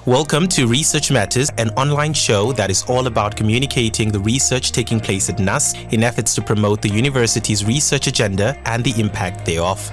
Welcome to Research Matters, an online show that is all about communicating the research taking place at NUST in efforts to promote the university's research agenda and the impact thereof.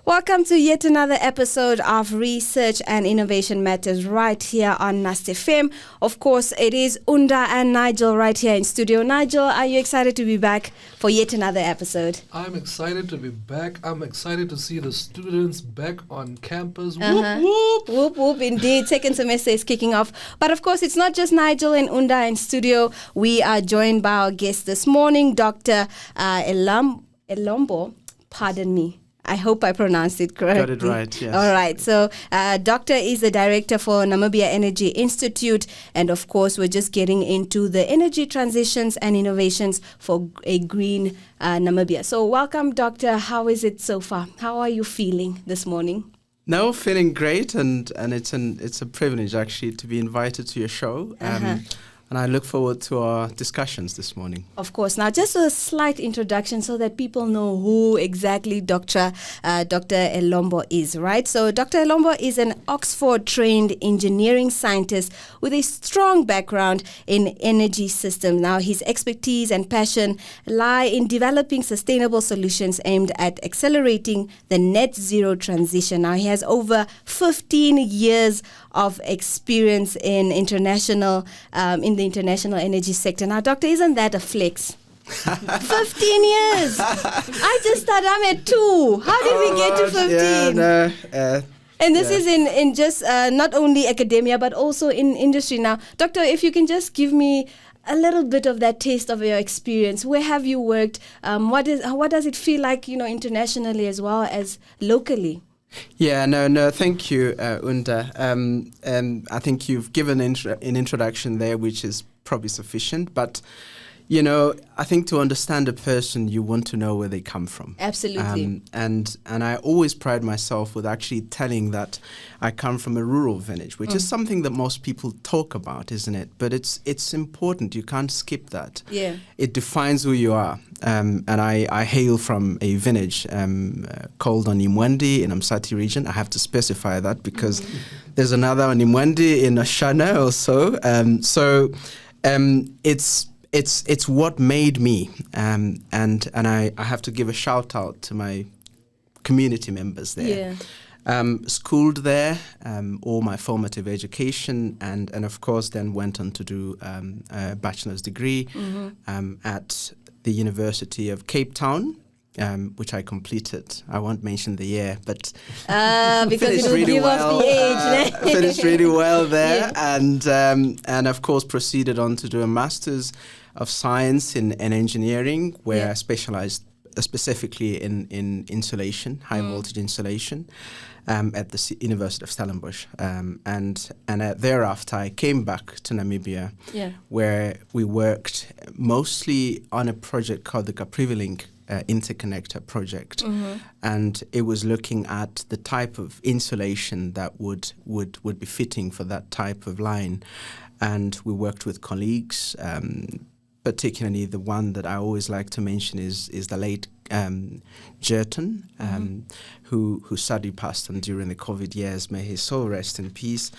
Welcome to yet another episode of Research and Innovation Matters right here on NUST FM. Of course, it is Unda and Nigel right here in studio. Nigel, are you excited to be back for yet another episode? I'm excited to be back. I'm excited to see the students back on campus. Uh-huh. Whoop, whoop. Whoop, whoop, indeed. Second semester is kicking off. But of course, it's not just Nigel and Unda in studio. We are joined by our guest this morning, Dr. Elombo. Pardon me. I hope I pronounced it correctly. Got it right, yes. All right. So, Doctor is the director for Namibia Energy Institute. And of course, we're just getting into the energy transitions and innovations for a green Namibia. So, welcome, Doctor. How is it so far? How are you feeling this morning? No, feeling great. And it's a privilege, actually, to be invited to your show. And I look forward to our discussions this morning. Of course. Now, just a slight introduction so that people know who exactly Dr. Elombo is, right? So Dr. Elombo is an Oxford-trained engineering scientist with a strong background in energy systems. Now, his expertise and passion lie in developing sustainable solutions aimed at accelerating the net zero transition. Now, he has over 15 years of experience in the international energy sector. Now, Doctor, isn't that a flex? 15 years. I just started, I'm at 2. How did we get to 15? Yeah, and this is in just not only academia, but also in industry. Now, Doctor, if you can just give me a little bit of that taste of your experience. Where have you worked? What does it feel like, internationally as well as locally? Yeah, no, thank you, Unda. I think you've given an introduction there, which is probably sufficient. But, I think to understand a person, you want to know where they come from. Absolutely. And I always pride myself with actually telling that I come from a rural village, which is something that most people talk about, isn't it? But it's important. You can't skip that. Yeah. It defines who you are. And I hail from a village called Onimwendi in Amsati region. I have to specify that because there's another Onimwendi in Oshana also. It's what made me, and I have to give a shout out to my community members there. Yeah. Schooled there, all my formative education, and of course then went on to do a bachelor's degree at the University of Cape Town. Which I completed. I won't mention the year, but because it will give off the age. Finished really well there, yeah. and of course proceeded on to do a Master's of Science in Engineering, where I specialized specifically in insulation, high voltage insulation, at the University of Stellenbosch, and thereafter I came back to Namibia, where we worked mostly on a project called the Caprivilink interconnector project, and it was looking at the type of insulation that would be fitting for that type of line, and we worked with colleagues. Particularly the one that I always like to mention is the late Jerton, who sadly passed on during the COVID years. May his soul rest in peace.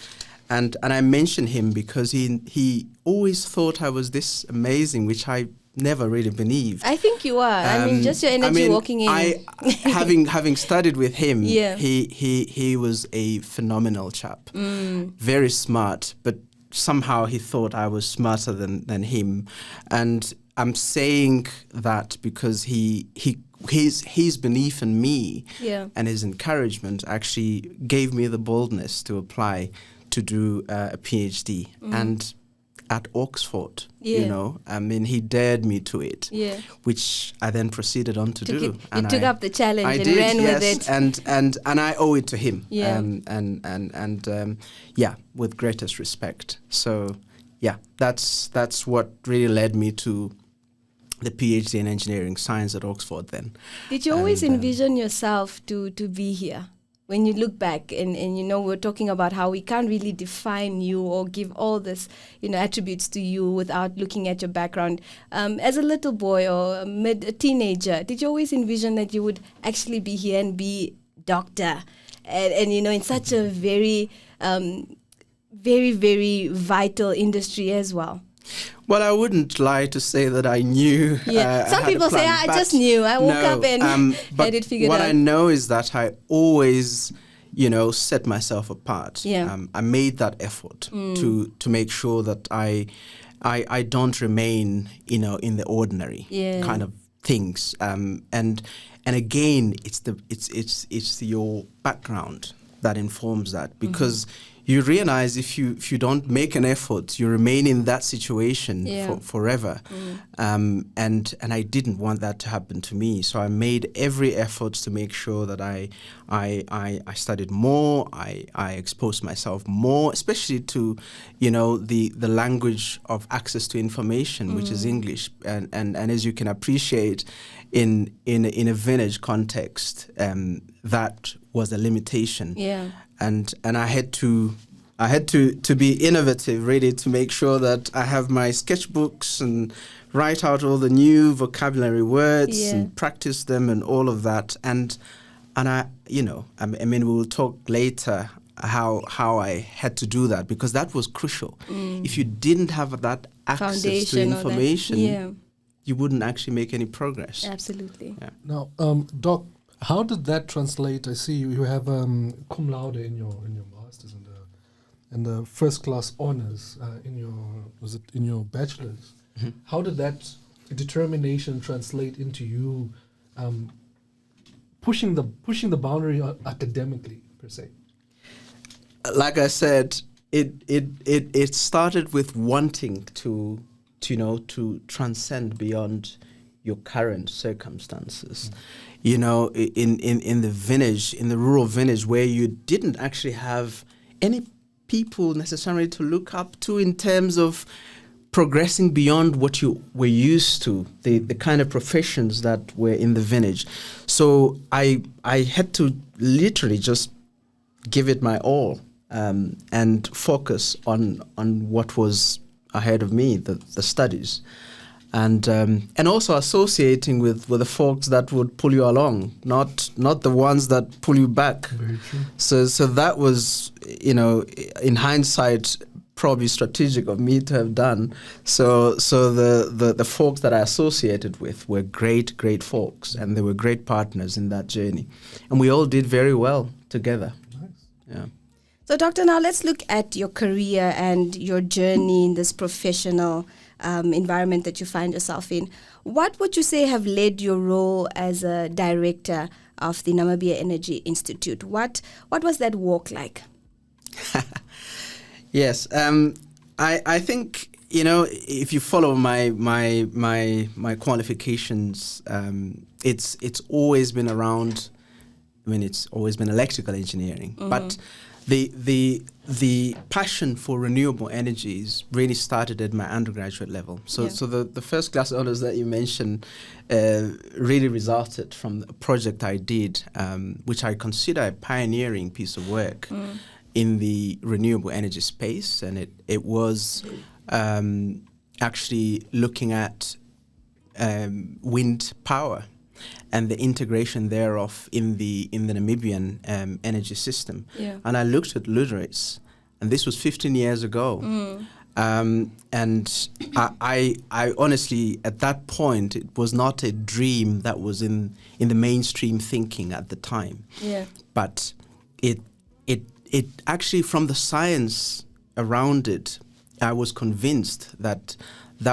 And I mention him because he always thought I was this amazing, which I never really believed. I think you are. Just your energy walking in. Having studied with him, he was a phenomenal chap, very smart, but somehow he thought I was smarter than him. And I'm saying that because his belief in me and his encouragement actually gave me the boldness to apply to do a PhD. And at Oxford, he dared me to it, which I then proceeded on to do. You took up the challenge and ran with it. And I owe it to him, with greatest respect. So, that's what really led me to the PhD in engineering science at Oxford then. Did you always envision yourself to be here? when you look back and we're talking about how we can't really define you or give all this, attributes to you without looking at your background. As a little boy or a teenager, did you always envision that you would actually be here and be doctor? And in such a very, very, very vital industry as well. Well, I wouldn't lie to say that I knew. Yeah, some people say, I just knew. I woke up and had it figured out. What I know is that I always, set myself apart. Yeah. I made that effort to make sure that I don't remain, in the ordinary kind of things. And again, it's your background that informs that, because you realize if you don't make an effort, you remain in that situation forever. And I didn't want that to happen to me. So I made every effort to make sure that I studied more, I exposed myself more, especially to, the language of access to information, which is English. And as you can appreciate, in a village context, that was a limitation. Yeah. And I had to be innovative, really, to make sure that I have my sketchbooks and write out all the new vocabulary words and practice them and all of that. And I we will talk later how I had to do that, because that was crucial. If you didn't have that access to information, you wouldn't actually make any progress. Absolutely. Yeah. Now, Doc, how did that translate? I see you have cum laude in your masters and the first class honors in your bachelor's. Mm-hmm. How did that determination translate into you pushing the boundary academically per se? Like I said, it started with wanting to transcend beyond your current circumstances. In the village, in the rural village, where you didn't actually have any people necessarily to look up to in terms of progressing beyond what you were used to, the kind of professions that were in the village. So I had to literally just give it my all and focus on what was ahead of me, the studies. And also associating with the folks that would pull you along, not the ones that pull you back. Very true. So that was, in hindsight, probably strategic of me to have done. So the folks that I associated with were great folks, and they were great partners in that journey, and we all did very well together. Nice. Yeah. So, Doctor, now let's look at your career and your journey in this professional environment that you find yourself in. What would you say have led your role as a director of the Namibia Energy Institute? What was that walk like? Yes, I think if you follow my qualifications, it's always been around. It's always been electrical engineering, but the passion for renewable energies really started at my undergraduate level. So the first class honors that you mentioned really resulted from a project I did, which I consider a pioneering piece of work in the renewable energy space, and it was actually looking at wind power and the integration thereof in the Namibian energy system. Yeah. And I looked at Lüderitz, and this was 15 years ago. And I honestly, at that point, it was not a dream that was in the mainstream thinking at the time. Yeah. But it actually, from the science around it, I was convinced that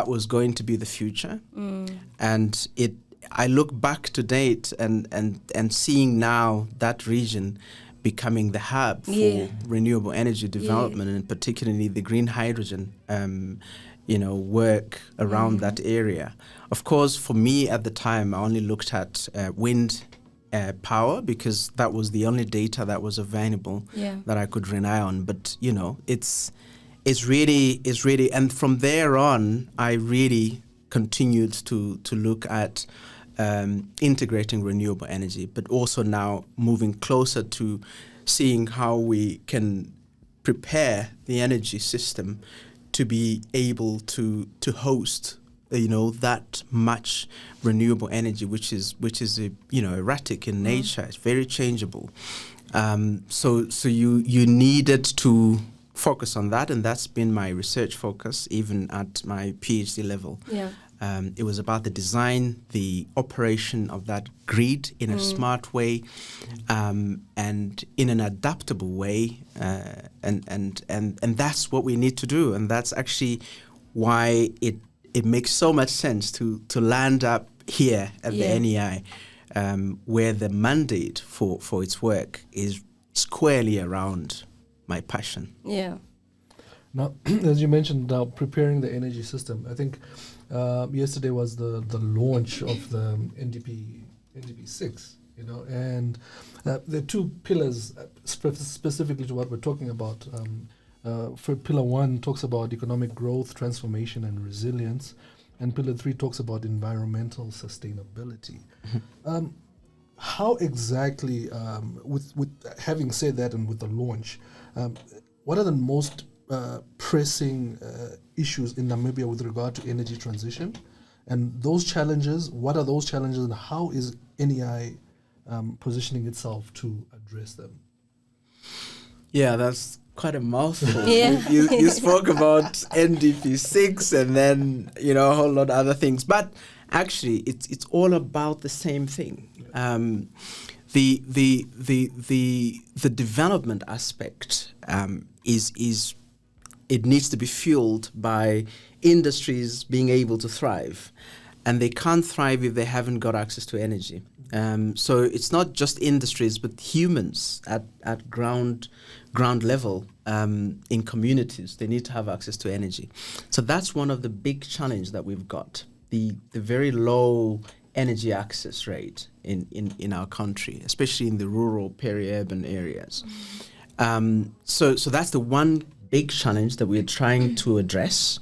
was going to be the future. And I look back to date and seeing now that region becoming the hub for renewable energy development, and particularly the green hydrogen, work around that area. Of course, for me at the time, I only looked at wind power because that was the only data that was available that I could rely on. But it's really, and from there on, I really continued to look at integrating renewable energy, but also now moving closer to seeing how we can prepare the energy system to be able to host that much renewable energy, which is erratic in nature. It's very changeable. So you needed to focus on that, and that's been my research focus even at my PhD level. Yeah. It was about the design, the operation of that grid in a smart way, and in an adaptable way, and that's what we need to do, and that's actually why it makes so much sense to land up here at the NEI, where the mandate for its work is squarely around my passion. Yeah. Now, as you mentioned, now preparing the energy system, I think yesterday was the launch of the NDP 6, and there are two pillars specifically to what we're talking about. For Pillar 1 talks about economic growth, transformation, and resilience, and Pillar 3 talks about environmental sustainability. How exactly, with having said that, and with the launch, what are the most pressing issues in Namibia with regard to energy transition? And those challenges, what are those challenges, and how is NEI positioning itself to address them? Yeah, that's quite a mouthful. Yeah. You spoke about NDP 6 and then a whole lot of other things, but actually it's all about the same thing. The development aspect is it needs to be fueled by industries being able to thrive, and they can't thrive if they haven't got access to energy. So it's not just industries, but humans at ground level in communities. They need to have access to energy. So that's one of the big challenges that we've got, the very low energy access rate in our country, especially in the rural, peri-urban areas. So that's the one big challenge that we're trying to address.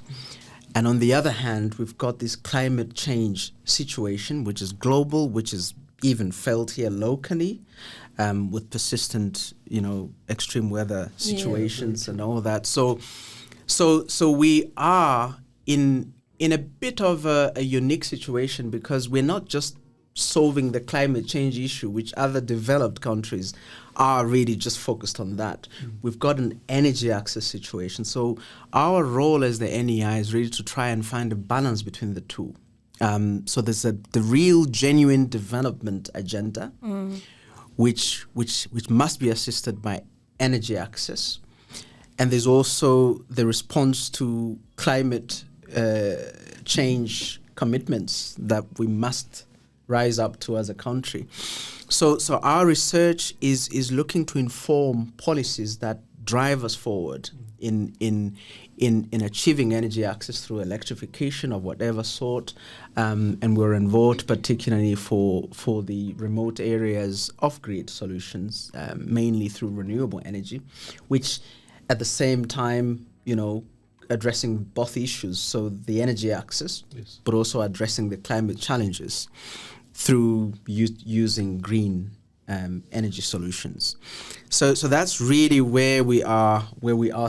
And on the other hand, we've got this climate change situation, which is global, which is even felt here locally, with persistent, extreme weather situations and all that. So we are in a bit of a unique situation, because we're not just solving the climate change issue, which other developed countries are really just focused on that. We've got an energy access situation. So our role as the NEI is really to try and find a balance between the two. So there's the real genuine development agenda, which must be assisted by energy access. And there's also the response to climate change commitments that we must rise up to as a country. So our research is looking to inform policies that drive us forward in achieving energy access through electrification of whatever sort, and we're involved particularly for the remote areas off-grid solutions, mainly through renewable energy, which at the same time, addressing both issues, so the energy access, yes, but also addressing the climate challenges through using green energy solutions. So that's really where we are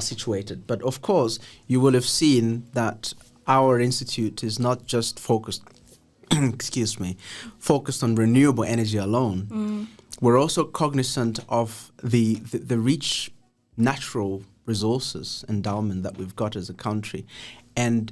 situated. But of course, you will have seen that our institute is not just focused on renewable energy alone. We're also cognizant of the rich natural resources endowment that we've got as a country, and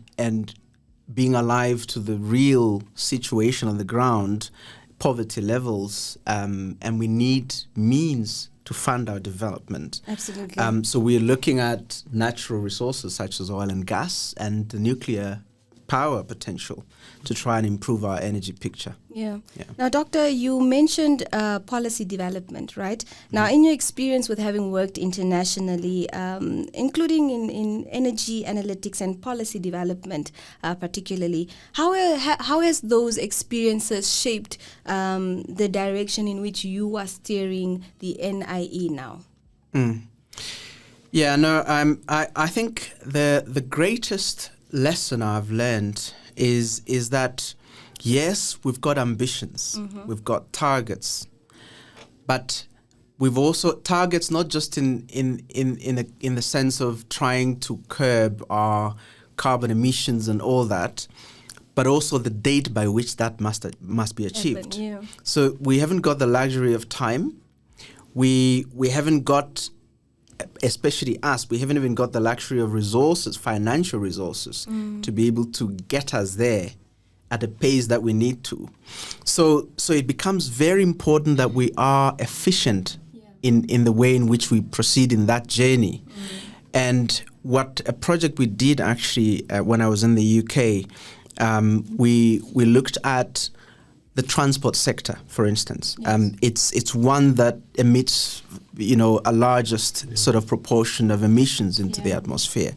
being alive to the real situation on the ground, poverty levels, and we need means to fund our development. Absolutely. So we're looking at natural resources such as oil and gas and the nuclear power potential to try and improve our energy picture. Yeah. Now, Doctor, you mentioned policy development, right? Now, in your experience with having worked internationally, including in energy analytics and policy development particularly, how has those experiences shaped the direction in which you are steering the NIE now? Yeah, no, I think the greatest lesson I've learned is that yes, we've got ambitions, we've got targets, but we've also targets not just in the sense of trying to curb our carbon emissions and all that, but also the date by which that must be achieved. Yeah. So we haven't got the luxury of time. We haven't got, especially us, we haven't even got the luxury of resources, financial resources, to be able to get us there at a pace that we need to. So it becomes very important that we are efficient in the way in which we proceed in that journey. And what a project we did actually when I was in the UK, we looked at the transport sector, for instance. It's one that emits, a largest sort of proportion of emissions into the atmosphere.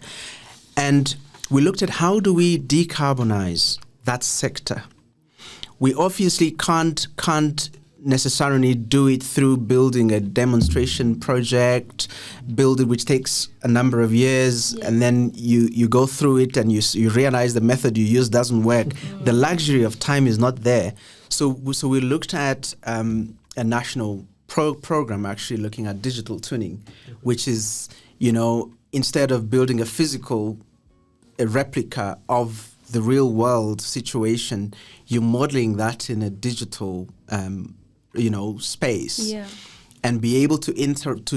And we looked at how do we decarbonize that sector. We obviously can't necessarily do it through building a demonstration project, which takes a number of years, and then you go through it and you realize the method you use doesn't work. The luxury of time is not there. So we looked at a national program actually looking at digital twinning, which is, instead of building a replica of the real world situation, you're modeling that in a digital space, and be able to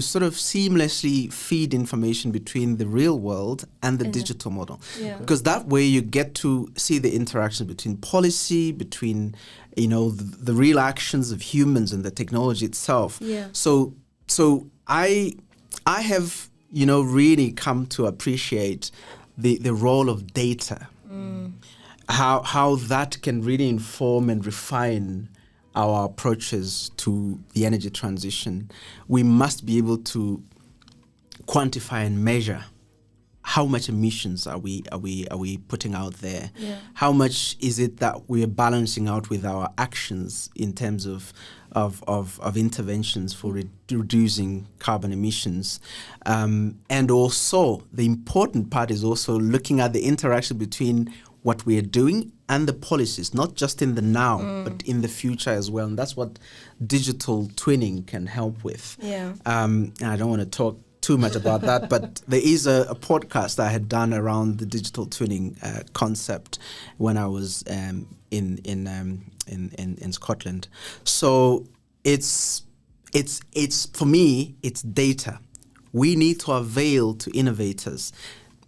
sort of seamlessly feed information between the real world and the digital model. Because that way you get to see the interaction between policy, between the real actions of humans and the technology itself. So I have really come to appreciate the role of data, how that can really inform and refine our approaches to the energy transition. We must be able to quantify and measure how much emissions are we putting out there. How much is it that we are balancing out with our actions in terms of interventions for reducing carbon emissions, and also the important part is also looking at the interaction between what we are doing and the policies, not just in the now, but in the future as well. And that's what digital twinning can help with. And I don't want to talk too much about that, but there is a podcast I had done around the digital twinning concept when I was in Scotland. So it's for me, it's data. We need to avail to innovators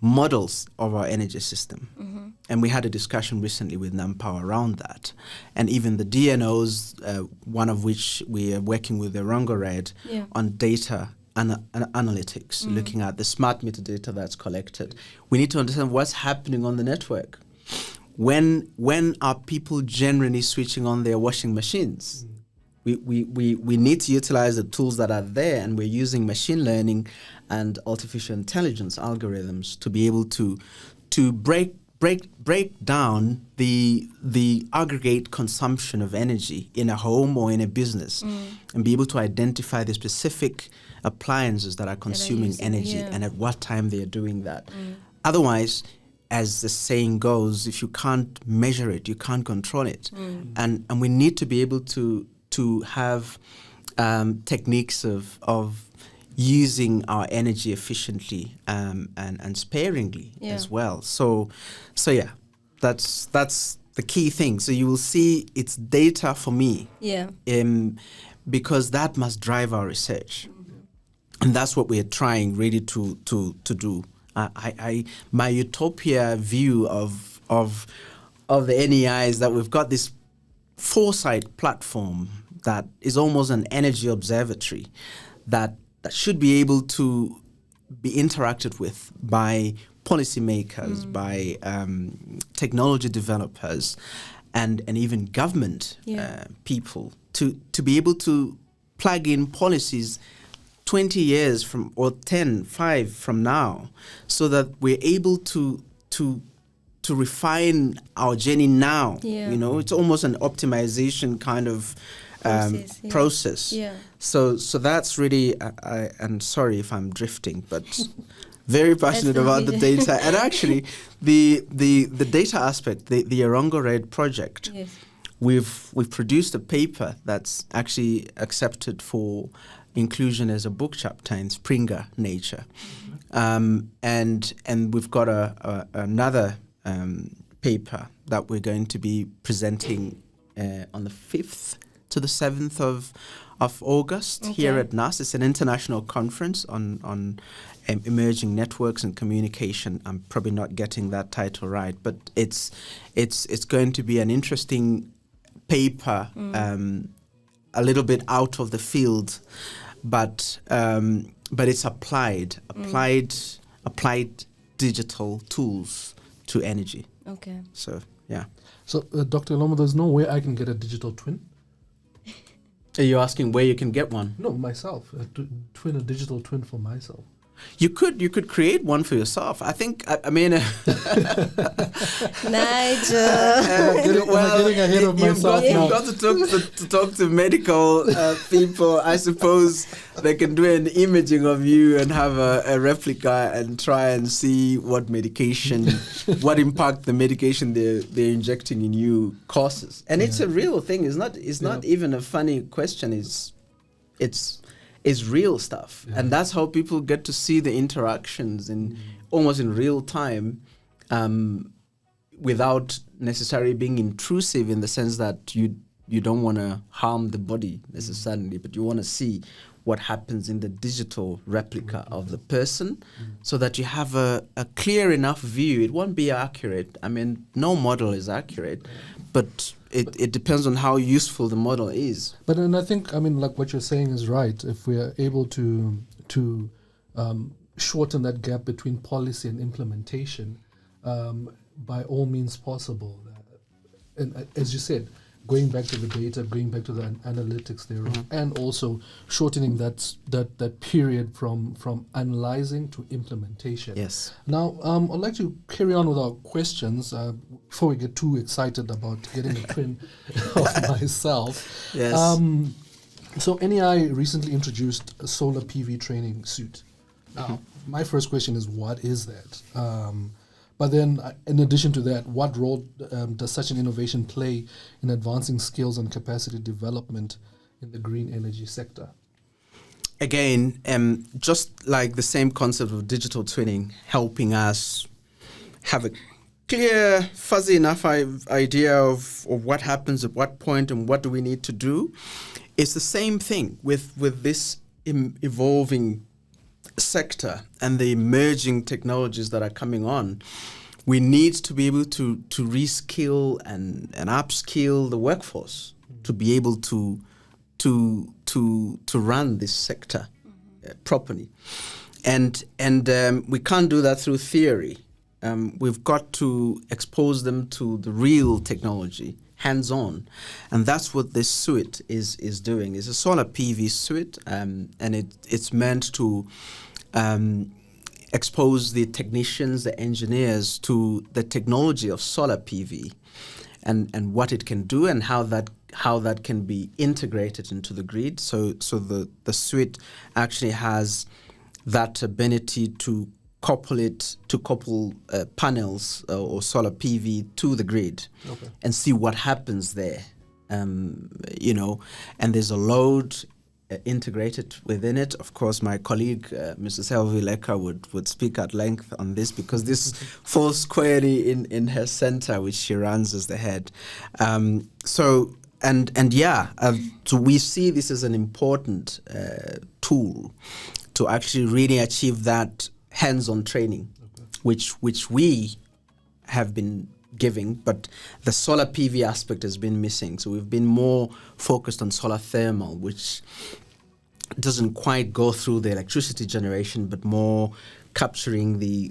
models of our energy system. And we had a discussion recently with NamPower around that. And even the DNOs, one of which we are working with the Red on data analytics, looking at the smart meter data that's collected. We need to understand what's happening on the network. When are people generally switching on their washing machines? We need to utilize the tools that are there, and we're using machine learning and artificial intelligence algorithms to be able to break down the aggregate consumption of energy in a home or in a business, and be able to identify the specific appliances that are consuming energy and at what time they are doing that. Otherwise, as the saying goes, if you can't measure it, you can't control it. And we need to be able to have techniques of using our energy efficiently and sparingly as well. So that's the key thing. So you will see it's data for me, because that must drive our research, and that's what we are trying really to do. My utopia view of the NEI is that we've got this foresight platform that is almost an energy observatory that should be able to be interacted with by policymakers, by technology developers, and even government people to be able to plug in policies 20 years from, or 5 from now, so that we're able to refine our journey now. It's almost an optimization kind of process. So that's really, and sorry if I'm drifting, but very passionate about the data. And actually, the data aspect, the Red project, we've produced a paper that's actually accepted for inclusion as a book chapter in Springer Nature, and we've got another paper that we're going to be presenting on the 5th to the 7th of August here at NUST. It's an international conference on emerging networks and communication. I'm probably not getting that title right, but it's going to be an interesting paper, a little bit out of the field, but it's applied digital tools to energy. Okay. So yeah. So Dr. Elombo, there's no way I can get a digital twin? Are you asking where you can get one? No, myself. A digital twin for myself. You could create one for yourself. I think. I mean, Nigel. Am I getting ahead of myself now? You've got to talk to medical people. I suppose they can do an imaging of you and have a replica and try and see what medication, what impact the medication they're injecting in you causes. And it's a real thing. It's not even a funny question. It's real stuff. Yeah. And that's how people get to see the interactions in almost in real time, without necessarily being intrusive, in the sense that you don't want to harm the body necessarily, but you want to see what happens in the digital replica of the person, so that you have a clear enough view. It won't be accurate. I mean, no model is accurate, but it depends on how useful the model is. But then I think, like what you're saying is right. If we are able to shorten that gap between policy and implementation, by all means possible. And as you said, going back to the data, going back to the analytics thereof, and also shortening that period from analyzing to implementation. Yes. Now, I'd like to carry on with our questions before we get too excited about getting a twin of myself. Yes. So NEI recently introduced a solar PV training suite. Now, my first question is, what is that? But then, in addition to that, what role does such an innovation play in advancing skills and capacity development in the green energy sector? Again, just like the same concept of digital twinning, helping us have a clear, fuzzy enough idea of what happens at what point and what do we need to do. It's the same thing with this evolving sector and the emerging technologies that are coming on. We need to be able to reskill and upskill the workforce to be able to run this sector properly, and we can't do that through theory. We've got to expose them to the real technology, hands-on, and that's what this suite is doing. It's a solar PV suite, and it's meant to expose the technicians, the engineers to the technology of solar PV, and what it can do, and how that can be integrated into the grid. So the suite actually has that ability to couple panels or solar PV to the grid, and see what happens there. And there's a load integrated within it. Of course, my colleague, Mrs. Helvi Leka, would speak at length on this, because this falls squarely in her center, which she runs as the head. So we see this as an important tool to actually really achieve that hands-on training, which we have been giving, but the solar PV aspect has been missing. So we've been more focused on solar thermal, which doesn't quite go through the electricity generation, but more capturing the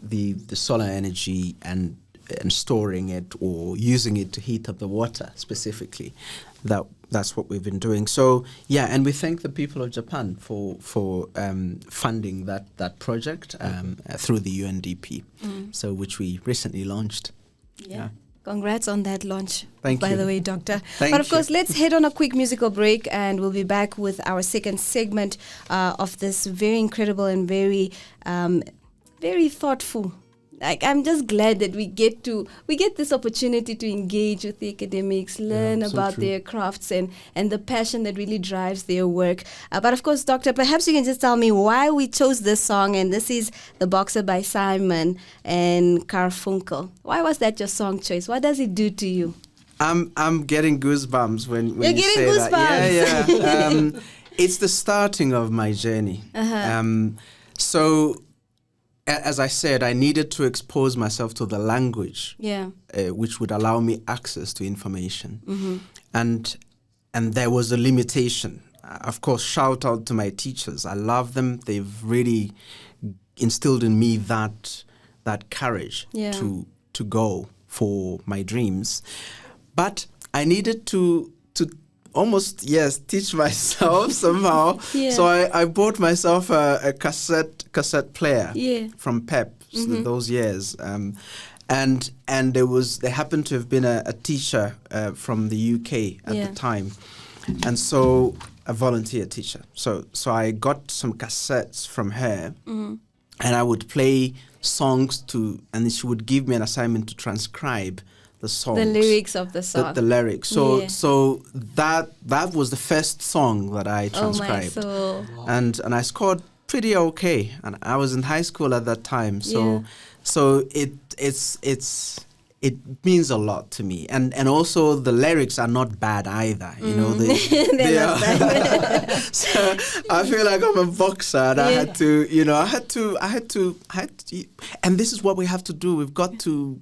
solar energy and storing it or using it to heat up the water specifically. That's what we've been doing. So and we thank the people of Japan for funding that project through the UNDP, so which we recently launched. Yeah. Congrats on that launch, Thank by you. the way, Doctor. Thank But of you. course, let's head on a quick musical break, and we'll be back with our second segment of this very incredible and very, very thoughtful I'm just glad that we get this opportunity to engage with the academics, learn about their crafts and the passion that really drives their work. But of course, Doctor, perhaps you can just tell me why we chose this song, and this is The Boxer by Simon and Garfunkel. Why was that your song choice? What does it do to you? I'm getting goosebumps when you getting say goosebumps. that. Yeah. It's the starting of my journey. So, as I said, I needed to expose myself to the language, which would allow me access to information, and there was a limitation. Of course, shout out to my teachers. I love them. They've really instilled in me that courage to go for my dreams. But I needed to almost, teach myself somehow. So I bought myself a cassette player from PEP those years. And there happened to have been a teacher from the UK at the time. And so a volunteer teacher. So I got some cassettes from her, and I would play songs and she would give me an assignment to transcribe the songs, the lyrics of the song, the lyrics. So that was the first song that I transcribed, and I scored pretty okay. And I was in high school at that time, so it means a lot to me, and also the lyrics are not bad either. You know, they are. So I feel like I'm a boxer, and I had to, and this is what we have to do. We've got to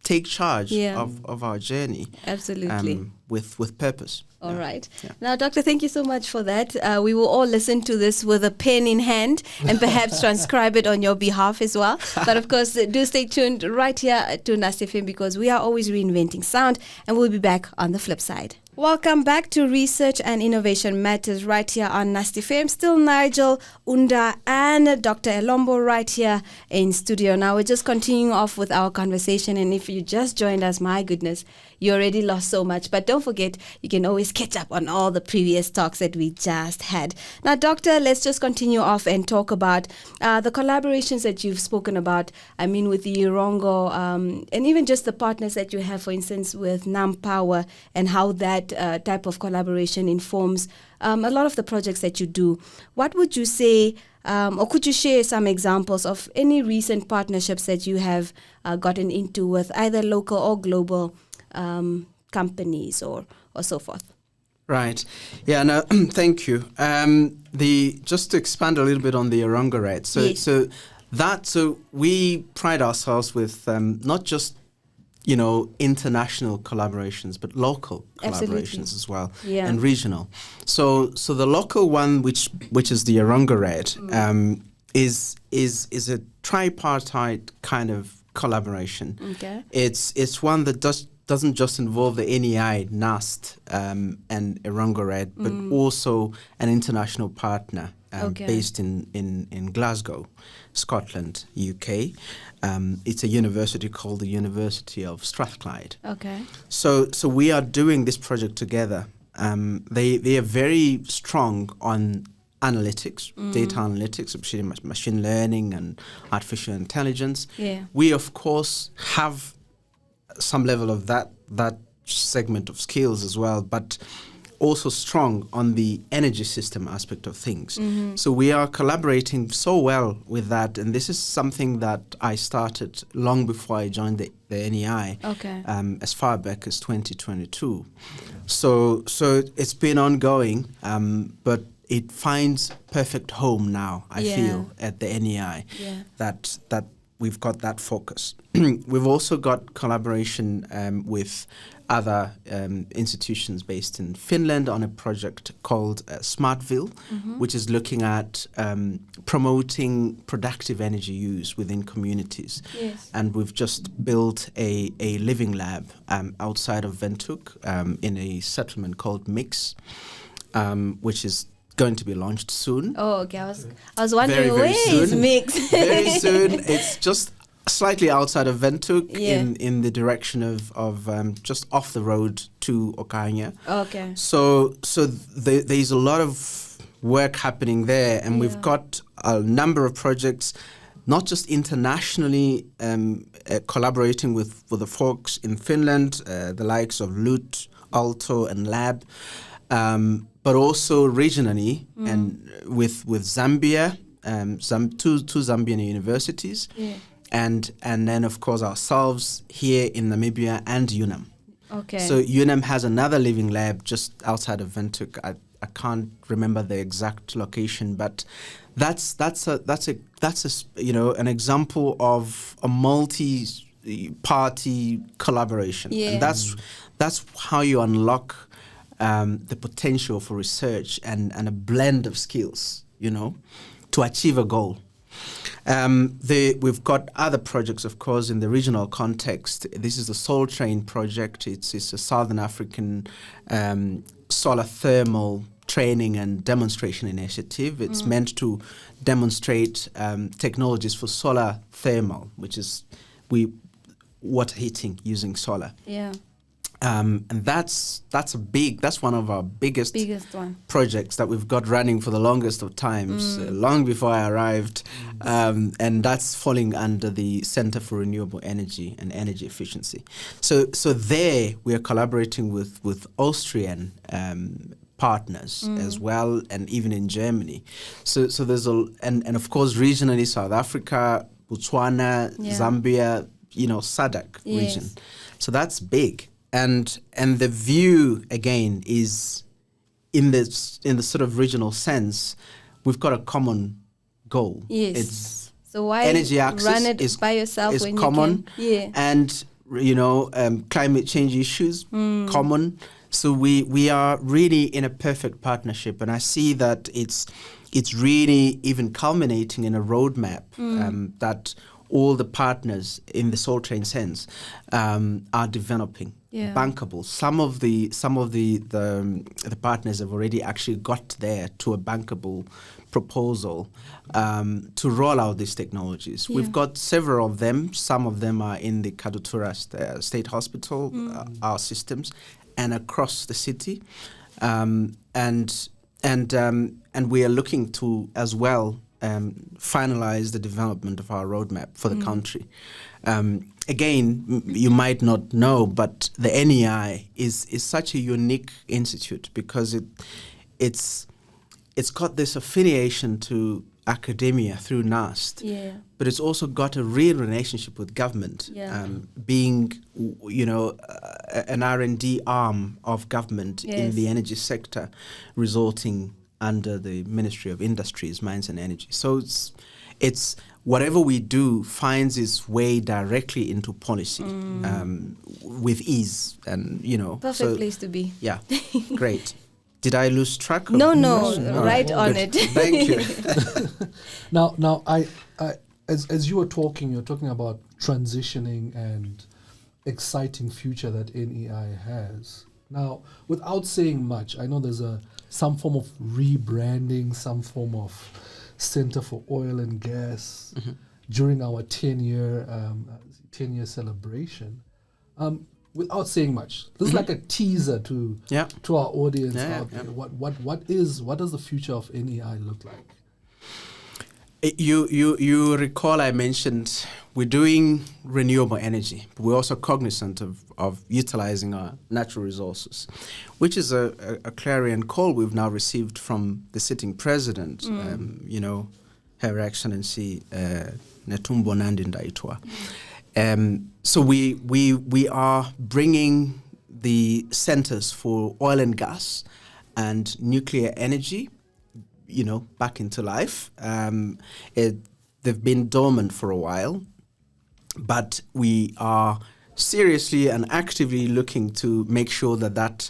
take charge of our journey. Absolutely. With purpose. All right. Yeah. Now, Doctor, thank you so much for that. We will all listen to this with a pen in hand and perhaps transcribe it on your behalf as well. But of course, do stay tuned right here to NUST FM, because we are always reinventing sound, and we'll be back on the flip side. Welcome back to Research and Innovation Matters right here on NUST FM. Still Nigel, Unda and Dr. Elombo right here in studio. Now we're just continuing off with our conversation, and if you just joined us, my goodness, you already lost so much. But don't forget, you can always catch up on all the previous talks that we just had. Now, Doctor, let's just continue off and talk about the collaborations that you've spoken about. I mean, with the Irongo, and even just the partners that you have, for instance, with NamPower, and how that type of collaboration informs a lot of the projects that you do. What would you say, or could you share some examples of any recent partnerships that you have gotten into with either local or global companies or so forth? Right. Yeah. No. Thank you. Just to expand a little bit on the Irongo, right? So we pride ourselves with not just international collaborations, but local collaborations as well, and regional. So the local one, which is the Irongo Red, is a tripartite kind of collaboration. Okay. It's one that doesn't just involve the NEI, NUST, and Irongo Red, but also an international partner based in Glasgow, Scotland, UK. It's a university called the University of Strathclyde. Okay. So we are doing this project together. They are very strong on analytics, data analytics, machine learning and artificial intelligence. Yeah. We, of course, have some level of that segment of skills as well, but also strong on the energy system aspect of things. So we are collaborating so well with that, and this is something that I started long before I joined the NEI, as far back as 2022. So it's been ongoing, but it finds perfect home now, I feel, at the NEI, that we've got that focus. We've also got collaboration with other institutions based in Finland on a project called Smartville, which is looking at promoting productive energy use within communities. Yes. And we've just built a living lab outside of Windhoek in a settlement called Mix, which is going to be launched soon. Oh, okay. I was wondering, where is Mix? Very soon. It's just slightly outside of Windhoek, in the direction of just off the road to Okanya. Okay. So there's a lot of work happening there, and we've got a number of projects. not just internationally collaborating with the folks in Finland, the likes of LUT, Alto, and Lab, but also regionally and with Zambia, two Zambian universities, and then of course ourselves here in Namibia and UNAM. Okay. So UNAM has another living lab just outside of Windhoek. I can't remember the exact location, but that's an example of a multi-party collaboration, and that's how you unlock the potential for research and a blend of skills, to achieve a goal. We've got other projects, of course, in the regional context. This is the Soul Train project. It's a Southern African solar thermal training and demonstration initiative. It's meant to demonstrate technologies for solar thermal, which is water heating using solar. Yeah. And that's one of our biggest projects that we've got running for the longest of times, long before I arrived, and that's falling under the Center for Renewable Energy and Energy Efficiency. So there we are collaborating with Austrian partners as well, and even in Germany. So there's and of course regionally South Africa, Botswana, Zambia, SADC region. So that's big. And the view again is in the sort of regional sense, we've got a common goal. Yes. So why energy access run it is by yourself is when common, you can? And climate change issues common. So we are really in a perfect partnership, and I see that it's really even culminating in a roadmap that all the partners in the Soul Train sense are developing. Bankable. Some of the partners have already actually got there to a bankable proposal to roll out these technologies. We've got several of them. Some of them are in the Kadutura State Hospital, our systems, and across the city, and we are looking to as well finalize the development of our roadmap for the country. Again, you might not know, but the NEI is such a unique institute because it's got this affiliation to academia through NUST, but it's also got a real relationship with government, being an R&D arm of government in the energy sector, resulting under the Ministry of Industries, Mines and Energy. So it's whatever we do finds its way directly into policy with ease, and perfect place to be. Yeah, great. Did I lose track of No, right on it. Thank you. Now, I as you were talking, you're talking about transitioning and exciting future that NEI has. Now, without saying much, I know there's some form of rebranding, some form of Center for Oil and Gas during our 10-year celebration. Without saying much, this is like a teaser to our audience out there. What does the future of NEI look like? You recall I mentioned we're doing renewable energy, but we're also cognizant of utilizing our natural resources, which is a clarion call we've now received from the sitting president, Her Excellency Netumbo Nandi Ndaitwah. So we are bringing the centers for oil and gas and nuclear energy, back into life. They've been dormant for a while, but we are seriously and actively looking to make sure that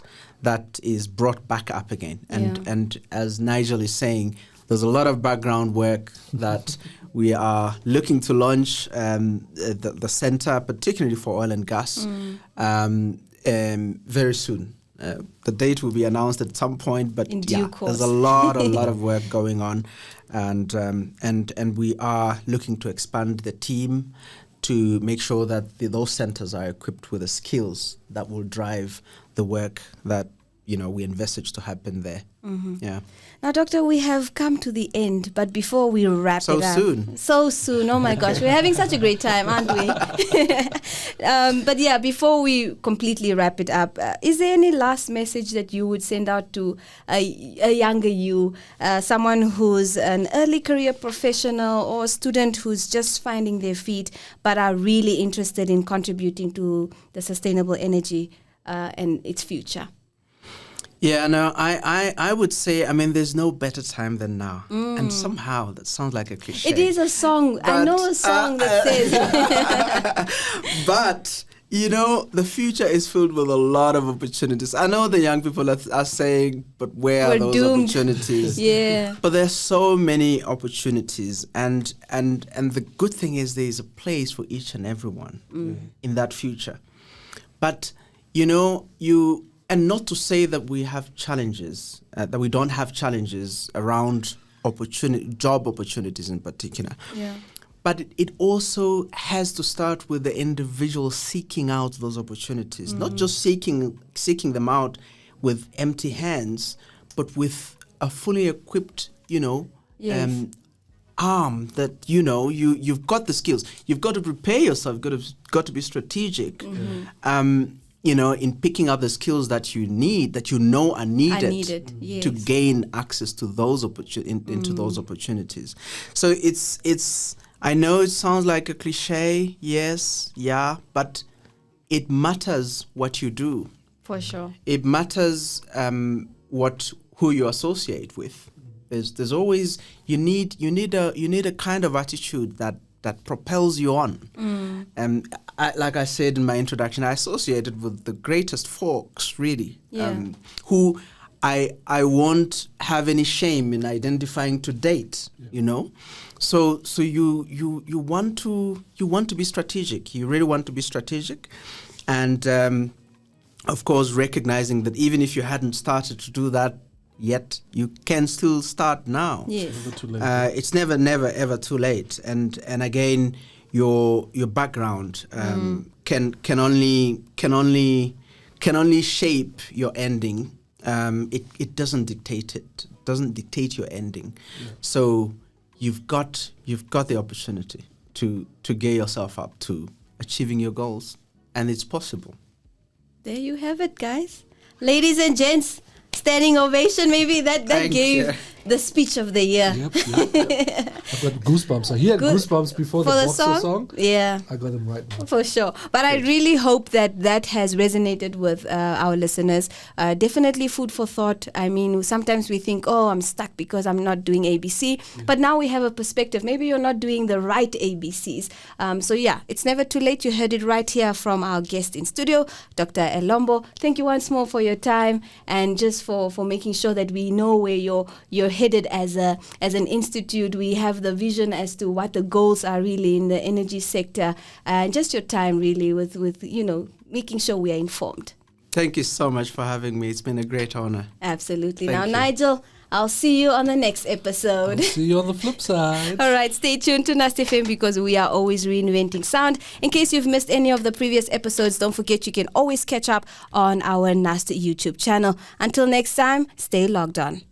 is brought back up again. And as Nigel is saying, there's a lot of background work that we are looking to launch the center, particularly for oil and gas, very soon. The date will be announced at some point, but there's a lot of work going on, and we are looking to expand the team to make sure that those centers are equipped with the skills that will drive the work that we envisage to happen there. Yeah. Now, Doctor, we have come to the end, but before we wrap So it up... soon. So soon. Oh, my gosh. We're having such a great time, aren't we? But yeah, before we completely wrap it up, is there any last message that you would send out to a younger you, someone who's an early career professional or a student who's just finding their feet but are really interested in contributing to the sustainable energy and its future? Yeah, no, I would say, there's no better time than now. And somehow that sounds like a cliche. It is a song. I know a song that says... But, the future is filled with a lot of opportunities. I know the young people are saying, but where We're are those doomed. opportunities? Yeah. But there's so many opportunities. And the good thing is there's a place for each and everyone in that future. But, and not to say that we have challenges, that we don't have challenges around job opportunities in particular. Yeah. But it also has to start with the individual seeking out those opportunities, not just seeking them out with empty hands, but with a fully equipped, Yes. arm that, you've got the skills. You've got to prepare yourself, got to be strategic. In picking up the skills that you need, that are needed Yes. to gain access to those into those opportunities. So it's. I know it sounds like a cliche, yes, yeah, but it matters what you do. For sure. It matters who you associate with. There's always you need a kind of attitude that propels you on. Like I said in my introduction, I associated with the greatest folks, really, who I won't have any shame in identifying to date. So you want to be strategic. You really want to be strategic, and of course recognizing that even if you hadn't started to do that yet, you can still start now. Yes. Never too late. It's never ever too late. And again, your background can only shape your ending. It doesn't dictate it. Doesn't dictate your ending. Yeah. So you've got the opportunity to gear yourself up to achieving your goals, and it's possible. There you have it, guys. Ladies and gents, standing ovation. Maybe that gave the speech of the year. Yep. I've got goosebumps. I had goosebumps before the Boxer song. Yeah. I got them right now. For sure. But I really hope that has resonated with our listeners. Definitely food for thought. Sometimes we think, I'm stuck because I'm not doing ABC. Yeah. But now we have a perspective. Maybe you're not doing the right ABCs. It's never too late. You heard it right here from our guest in studio, Dr. Elombo. Thank you once more for your time and just for making sure that we know where you're headed as an institute. We have the vision as to what the goals are really in the energy sector, and just your time really with making sure we are informed. Thank you so much for having me. It's been a great honor. Absolutely. Thank you. Nigel, I'll see you on the next episode. I'll see you on the flip side. All right, stay tuned to NUST FM because we are always reinventing sound. In case you've missed any of the previous episodes, don't forget you can always catch up on our NUST YouTube channel. Until next time, stay logged on.